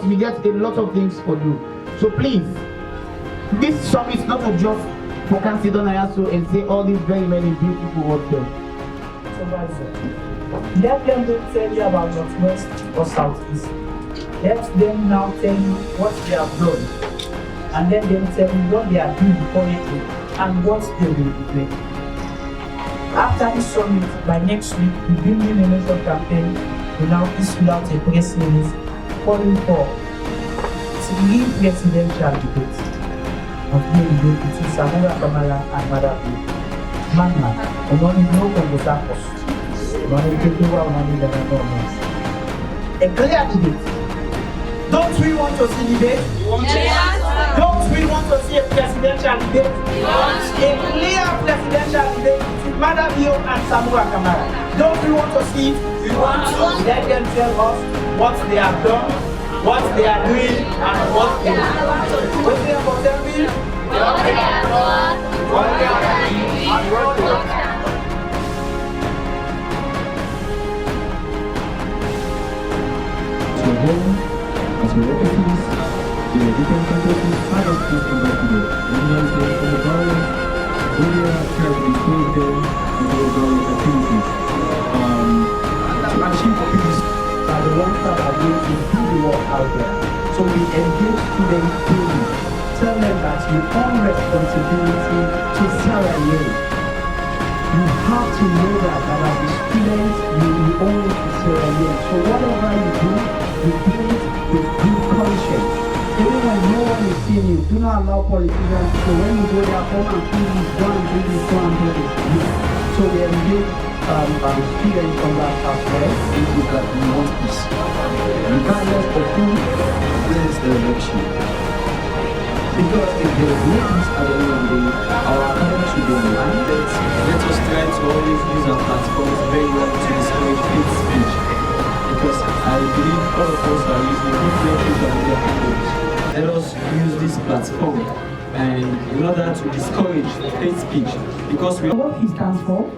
We get a lot of things for you. So please, this summit is not to just focus it on Ayasu and say all these very many beautiful words there. Let them don't tell you about Northwest or Southeast. Let them now tell you what they have done. And let them tell you what they are doing currently and what they will be doing. After this summit, by next week, the Building a Nation campaign will now issue out a press release calling for three presidential debates of being between Samura Kamara and Mathew. Mama, Omoni no Kongosakos. Omoni Kekewa Omoni Dananomos. A clear debate. Don't we want to see debate? Yes. Don't we want to see a presidential debate? Yes. A clear presidential debate with Mathew and Samura Kamara. Don't we want to see it? We want to. Let them tell us what they have done, what they are doing, and what they want to do. What they are doing, What they are doing, what they are doing, and what they want to do. So then, as we look at this, the different countries have us to come back today. Everyone's going from the garden, we are trying to include them in those various activities. To achieve peace, are the ones that are going to do the work out there. So we engage students daily. Tell them that you own responsibility to Sierra Leone. You have to know that as a student, you own it to Sierra Leone. So whatever you do it with good conscience. Even when no one is seeing you, do not allow politicians to say, when you go there, come and do this, go and do this, go and do this. So we engage students from that as well. This is that we want peace. Regardless of who wins the election. Because if there is no peace at the end of the day, our academy should be online. Let us try to always use our platforms very well to discourage hate speech. Because I believe all of us are using different social media platforms. Let us use this platform and in order to discourage hate speech. Because we What he stands for,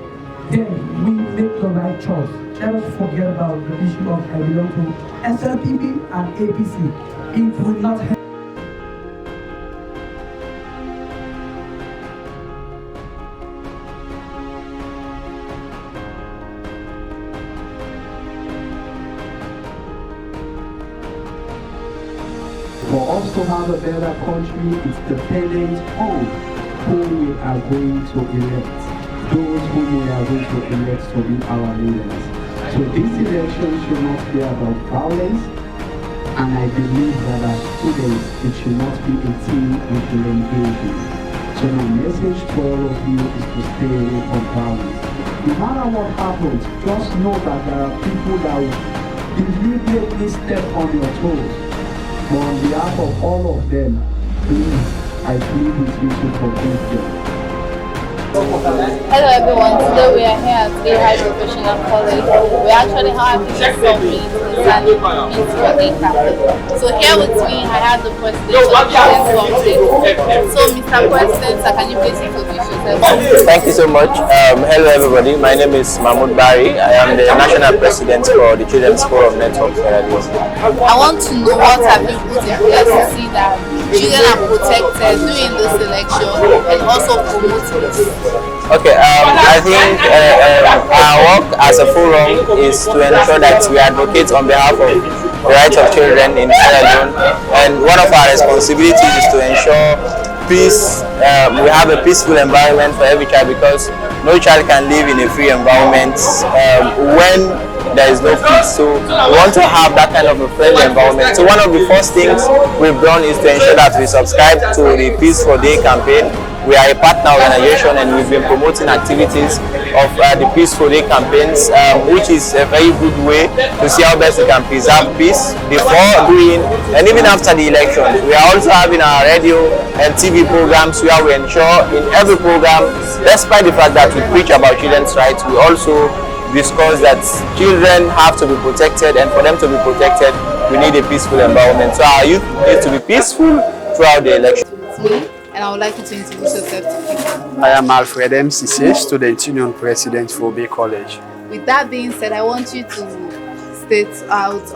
then we make the right choice. Let us forget about the issue of I belong to SLPP and APC. It will not help. For us to have a better country, it's dependent on who we are going to elect. Those whom we are going to elect to be our leaders. So this election should not be about violence, and I believe that as students, it should not be a team we should engage in. So my message to all of you is to stay away from violence. No matter what happens, just know that there are people that will deliberately step on your toes. But on behalf of all of them, please, I plead with you to forgive them. Hello everyone, today we are here at the High Professional College. We actually having a summit concerning Meet for Dae campaign. So here with me, I have the president of the student. So Mr. President, can you please introduce yourself? Thank you so much. Hello everybody, my name is Mahmoud Bari. I am the National President for the Children's Forum Network. I want to know what have you put in place to see that children are protected during this election and also promote peace. Okay, I think our work as a forum is to ensure that we advocate on behalf of the rights of children in Sierra Leone, and one of our responsibilities is to ensure peace. We have a peaceful environment for every child, because no child can live in a free environment when there is no peace. So we want to have that kind of a friendly environment. So one of the first things we've done is to ensure that we subscribe to the Peace for Dae campaign. We are a partner organization, and we've been promoting activities of the Peace for Dae campaigns, which is a very good way to see how best we can preserve peace before, during, and even after the elections. We are also having our radio and TV programs where we ensure in every program, despite the fact that we preach about children's rights, we also discuss that children have to be protected, and for them to be protected, we need a peaceful environment. So our youth needs to be peaceful throughout the election. And I would like you to introduce yourself to people. I am Alfred MCC, Student Union President for Bay College. With that being said, I want you to state out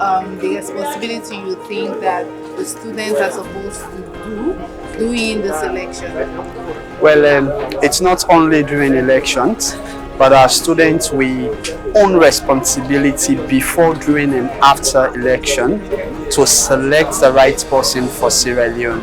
the responsibility you think that the students are supposed to do during this election? Well, it's not only during elections, but our students, we own responsibility before, during, and after election to select the right person for Sierra Leone.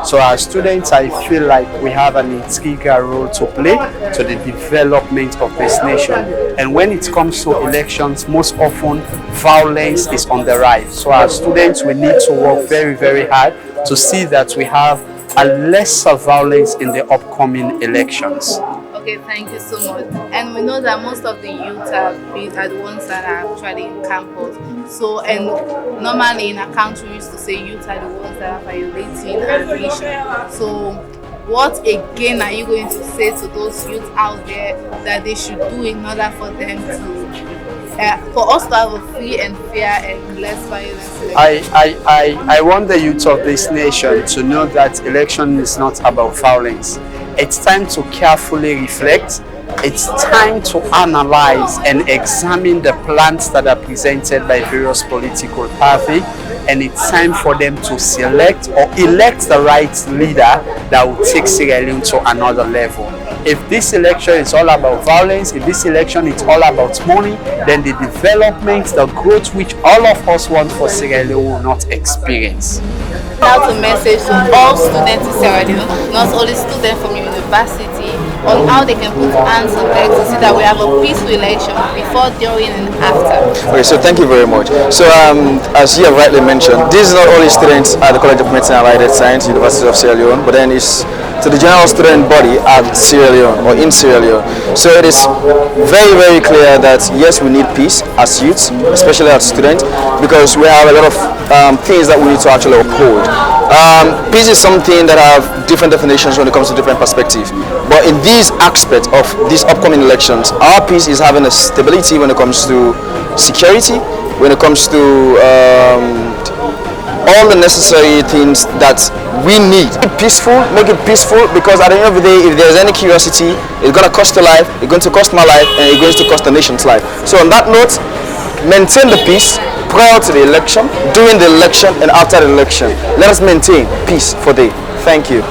So our students, I feel like we have an integral role to play to the development of this nation. And when it comes to elections, most often violence is on the rise. So our students, we need to work very, very hard to see that we have a lesser violence in the upcoming elections. Okay, thank you so much. And we know that most of the youth are the ones that are actually in campus. So, and normally in a country we used to say youth are the ones that are violating admission. So, what again are you going to say to those youth out there that they should do in order for them to for us to have a free and fair and less violence election? I want the youth of this nation to know that election is not about violence. It's time to carefully reflect. It's time to analyze and examine the plans that are presented by various political parties, and it's time for them to select or elect the right leader that will take Sierra Leone to another level. If this election is all about violence, if this election is all about money, then the development, the growth which all of us want for Sierra Leone will not experience. Now to message to all students in Sierra Leone, not only students from university, on how they can put hands on deck to see that we have a peaceful election before, during, and after. Okay, so thank you very much. So as you have rightly mentioned, this is not only students at the College of Medicine and Allied Science, University of Sierra Leone, but then it's to the general student body at Sierra Leone or in Sierra Leone. So it is very, very clear that yes, we need peace as youths, especially as students, because we have a lot of things that we need to actually uphold. Peace is something that have different definitions when it comes to different perspectives. But in this aspect of these upcoming elections, our peace is having a stability when it comes to security, when it comes to all the necessary things that we need. Make it peaceful, because at the end of the day, if there's any curiosity, it's going to cost a life, it's going to cost my life, and it's going to cost the nation's life. So on that note, maintain the peace prior to the election, during the election, and after the election. Let us maintain peace for Fɔ Dae. Thank you.